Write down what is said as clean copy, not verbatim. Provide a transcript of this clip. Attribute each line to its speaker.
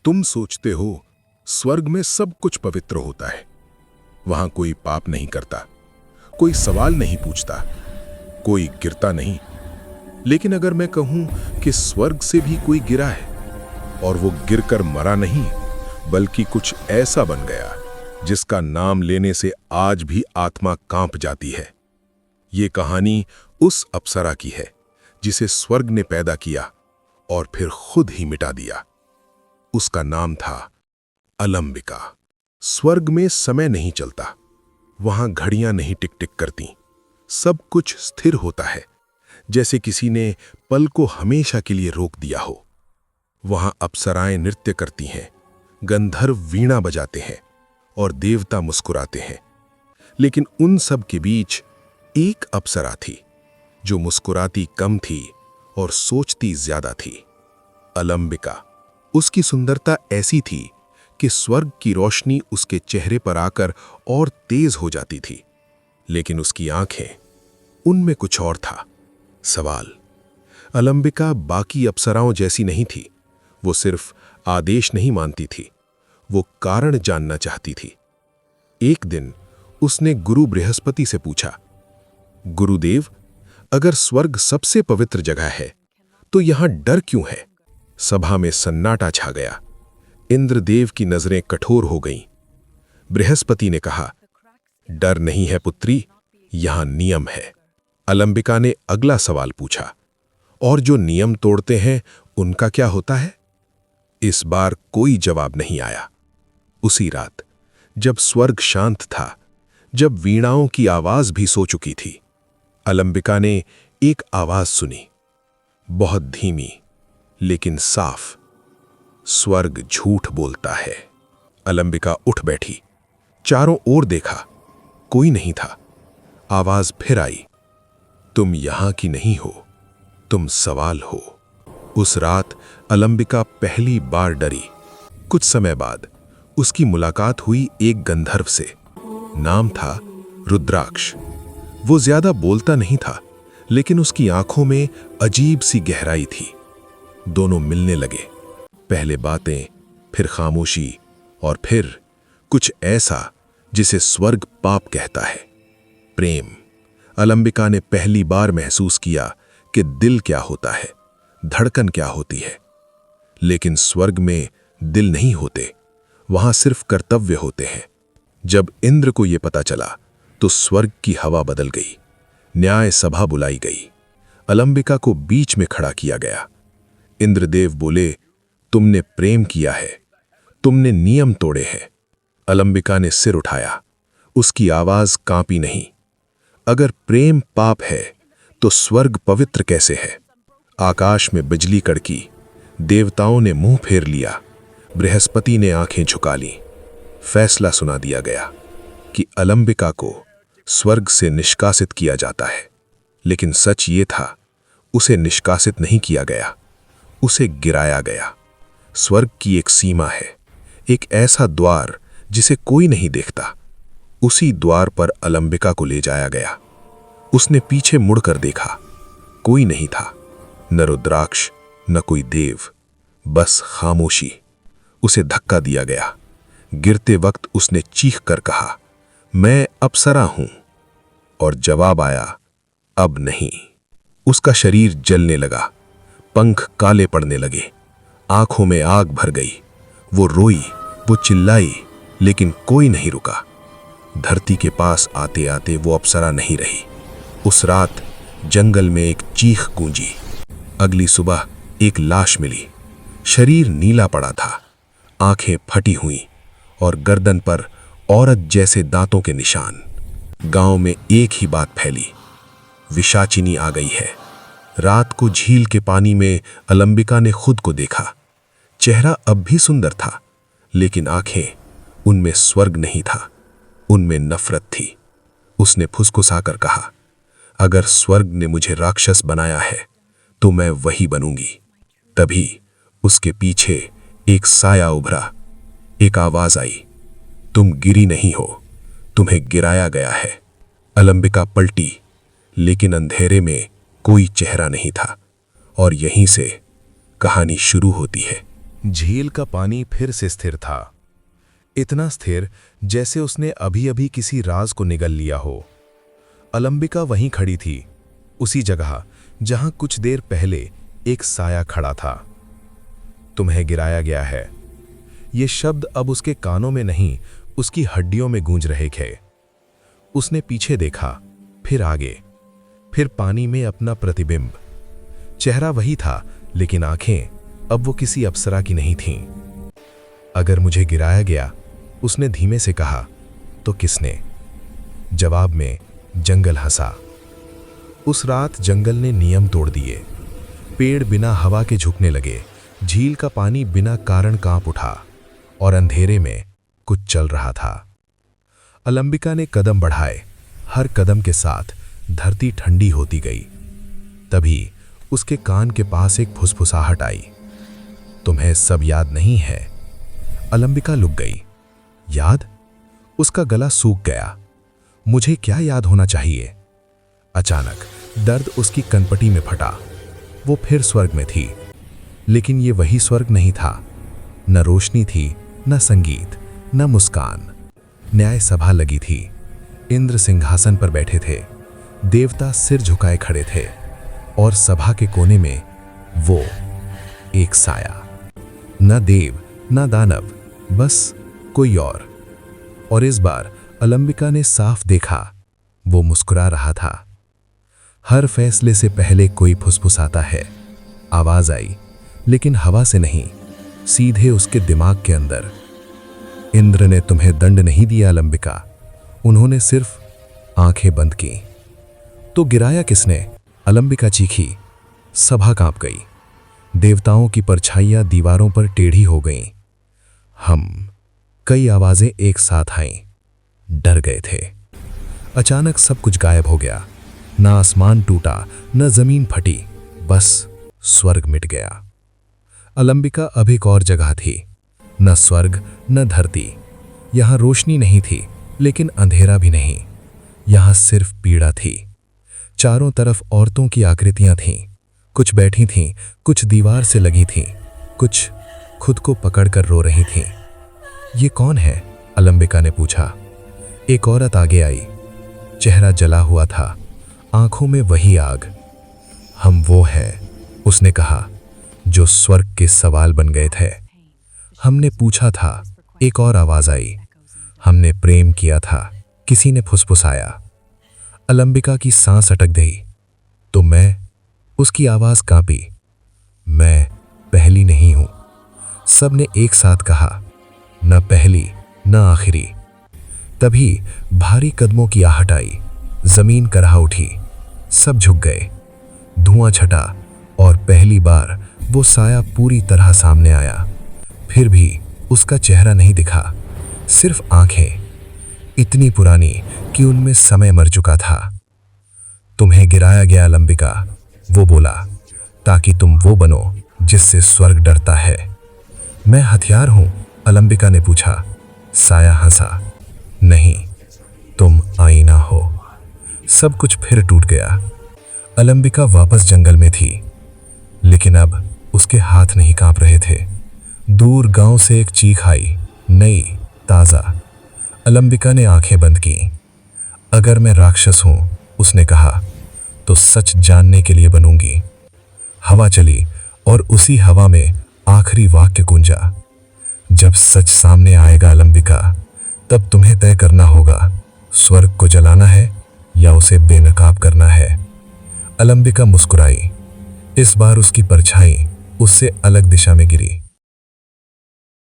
Speaker 1: तुम सोचते हो स्वर्ग में सब कुछ पवित्र होता है, वहां कोई पाप नहीं करता, कोई सवाल नहीं पूछता, कोई गिरता नहीं। लेकिन अगर मैं कहूं कि स्वर्ग से भी कोई गिरा है और वो गिरकर मरा नहीं, बल्कि कुछ ऐसा बन गया जिसका नाम लेने से आज भी आत्मा कांप जाती है। ये कहानी उस अप्सरा की है जिसे स्वर्ग ने पैदा किया और फिर खुद ही मिटा दिया। उसका नाम था अलंबिका। स्वर्ग में समय नहीं चलता, वहां घड़ियां नहीं टिक टिक करती, सब कुछ स्थिर होता है, जैसे किसी ने पल को हमेशा के लिए रोक दिया हो। वहां अप्सराएं नृत्य करती हैं, गंधर्व वीणा बजाते हैं और देवता मुस्कुराते हैं। लेकिन उन सब के बीच एक अप्सरा थी जो मुस्कुराती कम थी और सोचती ज्यादा थी। अलंबिका। उसकी सुंदरता ऐसी थी कि स्वर्ग की रोशनी उसके चेहरे पर आकर और तेज हो जाती थी। लेकिन उसकी आंखें, उनमें कुछ और था। सवाल। अलंबिका बाकी अप्सराओं जैसी नहीं थी। वो सिर्फ आदेश नहीं मानती थी, वो कारण जानना चाहती थी। एक दिन उसने गुरु बृहस्पति से पूछा, गुरुदेव, अगर स्वर्ग सबसे पवित्र जगह है तो यहां डर क्यों है? सभा में सन्नाटा छा गया। इंद्रदेव की नजरें कठोर हो गईं। बृहस्पति ने कहा, डर नहीं है पुत्री, यहां नियम है। अलंबिका ने अगला सवाल पूछा, और जो नियम तोड़ते हैं उनका क्या होता है? इस बार कोई जवाब नहीं आया। उसी रात जब स्वर्ग शांत था, जब वीणाओं की आवाज भी सो चुकी थी, अलंबिका ने एक आवाज सुनी, बहुत धीमी लेकिन साफ। स्वर्ग झूठ बोलता है। अलंबिका उठ बैठी, चारों ओर देखा, कोई नहीं था। आवाज फिर आई, तुम यहां की नहीं हो, तुम सवाल हो। उस रात अलंबिका पहली बार डरी। कुछ समय बाद उसकी मुलाकात हुई एक गंधर्व से। नाम था रुद्राक्ष। वो ज्यादा बोलता नहीं था, लेकिन उसकी आंखों में अजीब सी गहराई थी। दोनों मिलने लगे। पहले बातें, फिर खामोशी और फिर कुछ ऐसा जिसे स्वर्ग पाप कहता है, प्रेम। अलंबिका ने पहली बार महसूस किया कि दिल क्या होता है, धड़कन क्या होती है। लेकिन स्वर्ग में दिल नहीं होते, वहां सिर्फ कर्तव्य होते हैं। जब इंद्र को यह पता चला तो स्वर्ग की हवा बदल गई। न्याय सभा बुलाई गई। अलंबिका को बीच में खड़ा किया गया। इंद्रदेव बोले, तुमने प्रेम किया है, तुमने नियम तोड़े हैं। अलंबिका ने सिर उठाया। उसकी आवाज कांपी नहीं। अगर प्रेम पाप है तो स्वर्ग पवित्र कैसे है? आकाश में बिजली कड़की। देवताओं ने मुंह फेर लिया। बृहस्पति ने आंखें झुका लीं। फैसला सुना दिया गया कि अलंबिका को स्वर्ग से निष्कासित किया जाता है। लेकिन सच ये था, उसे निष्कासित नहीं किया गया, उसे गिराया गया। स्वर्ग की एक सीमा है, एक ऐसा द्वार जिसे कोई नहीं देखता। उसी द्वार पर अलंबिका को ले जाया गया। उसने पीछे मुड़कर देखा, कोई नहीं था, न रुद्राक्ष, न कोई देव, बस खामोशी। उसे धक्का दिया गया। गिरते वक्त उसने चीख कर कहा, मैं अप्सरा हूं। और जवाब आया, अब नहीं। उसका शरीर जलने लगा, पंख काले पड़ने लगे, आंखों में आग भर गई। वो रोई, वो चिल्लाई, लेकिन कोई नहीं रुका। धरती के पास आते आते वो अप्सरा नहीं रही। उस रात जंगल में एक चीख गूंजी। अगली सुबह एक लाश मिली। शरीर नीला पड़ा था, आंखें फटी हुई और गर्दन पर औरत जैसे दांतों के निशान। गांव में एक ही बात फैली, विशाचिनी आ गई है। रात को झील के पानी में अलंबिका ने खुद को देखा। चेहरा अब भी सुंदर था, लेकिन आंखें, उनमें स्वर्ग नहीं था, उनमें नफरत थी। उसने फुसफुसाकर कहा, अगर स्वर्ग ने मुझे राक्षस बनाया है तो मैं वही बनूंगी। तभी उसके पीछे एक साया उभरा। एक आवाज आई, तुम गिरी नहीं हो, तुम्हें गिराया गया है। अलंबिका पलटी, लेकिन अंधेरे में कोई चेहरा नहीं था। और यहीं से कहानी शुरू होती है।
Speaker 2: झील का पानी फिर से स्थिर था, इतना स्थिर जैसे उसने अभी अभी किसी राज को निगल लिया हो। अलंबिका वहीं खड़ी थी, उसी जगह जहां कुछ देर पहले एक साया खड़ा था। तुम्हें गिराया गया है। ये शब्द अब उसके कानों में नहीं, उसकी हड्डियों में गूंज रहे थे। उसने पीछे देखा, फिर आगे, फिर पानी में अपना प्रतिबिंब। चेहरा वही था, लेकिन आंखें अब वो किसी अप्सरा की नहीं थीं। अगर मुझे गिराया गया, उसने धीमे से कहा, तो किसने? जवाब में जंगल हंसा। उस रात जंगल ने नियम तोड़ दिए। पेड़ बिना हवा के झुकने लगे, झील का पानी बिना कारण कांप उठा, और अंधेरे में कुछ चल रहा था। अलंबिका ने कदम बढ़ाए, हर कदम के साथ धरती ठंडी होती गई। तभी उसके कान के पास एक फुसफुसाहट आई। तुम्हें सब याद नहीं है? अलंबिका लुक गई। याद? उसका गला सूख गया। मुझे क्या याद होना चाहिए? अचानक दर्द उसकी कनपटी में फटा। वो फिर स्वर्ग में थी, लेकिन ये वही स्वर्ग नहीं था। न रोशनी थी, न संगीत, न मुस्कान। न्याय सभा लगी थी। इंद्र सिंहासन पर बैठे थे, देवता सिर झुकाए खड़े थे, और सभा के कोने में वो एक साया। न देव, न दानव, बस कोई और इस बार अलंबिका ने साफ देखा, वो मुस्कुरा रहा था। हर फैसले से पहले कोई फुसफुसाता है। आवाज आई, लेकिन हवा से नहीं, सीधे उसके दिमाग के अंदर। इंद्र ने तुम्हें दंड नहीं दिया अलंबिका, उन्होंने सिर्फ आंखें बंद की। तो गिराया किसने? अलंबिका चीखी। सभा कांप गई। देवताओं की परछाइयां दीवारों पर टेढ़ी हो गईं। हम, कई आवाजें एक साथ आईं। डर गए थे। अचानक सब कुछ गायब हो गया। न आसमान टूटा, न जमीन फटी, बस स्वर्ग मिट गया। अलंबिका अब एक और जगह थी। न स्वर्ग, न धरती। यहां रोशनी नहीं थी, लेकिन अंधेरा भी नहीं। यहां सिर्फ पीड़ा थी। चारों तरफ औरतों की आकृतियां थीं। कुछ बैठी थीं, कुछ दीवार से लगी थीं, कुछ खुद को पकड़कर रो रही थीं। ये कौन है? अलंबिका ने पूछा। एक औरत आगे आई। चेहरा जला हुआ था, आंखों में वही आग। हम वो हैं, उसने कहा, जो स्वर्ग के सवाल बन गए थे। हमने पूछा था, एक और आवाज आई। हमने प्रेम किया था, किसी ने फुसफुसाया। अलंबिका की सांस अटक गई। तो मैं? उसकी आवाज कांपी। मैं पहली नहीं हूं। सबने एक साथ कहा, न पहली, न आखिरी। तभी भारी कदमों की आहट आई। जमीन करहा उठी। सब झुक गए। धुआं छटा, और पहली बार वो साया पूरी तरह सामने आया। फिर भी उसका चेहरा नहीं दिखा, सिर्फ आंखें, इतनी पुरानी कि उनमें समय मर चुका था। तुम्हें गिराया गया अलंबिका, वो बोला, ताकि तुम वो बनो जिससे स्वर्ग डरता है। मैं हथियार हूं? अलंबिका ने पूछा। साया हंसा। नहीं, तुम आईना हो। सब कुछ फिर टूट गया। अलंबिका वापस जंगल में थी, लेकिन अब उसके हाथ नहीं कांप रहे थे। दूर गांव से एक चीख आई, नई, ताजा। अलंबिका ने आंखें बंद की। अगर मैं राक्षस हूं, उसने कहा, तो सच जानने के लिए बनूंगी। हवा चली, और उसी हवा में आखिरी वाक्य गूंजा, जब सच सामने आएगा अलंबिका, तब तुम्हें तय करना होगा, स्वर्ग को जलाना है या उसे बेनकाब करना है। अलंबिका मुस्कुराई। इस बार उसकी परछाई उससे अलग दिशा में गिरी।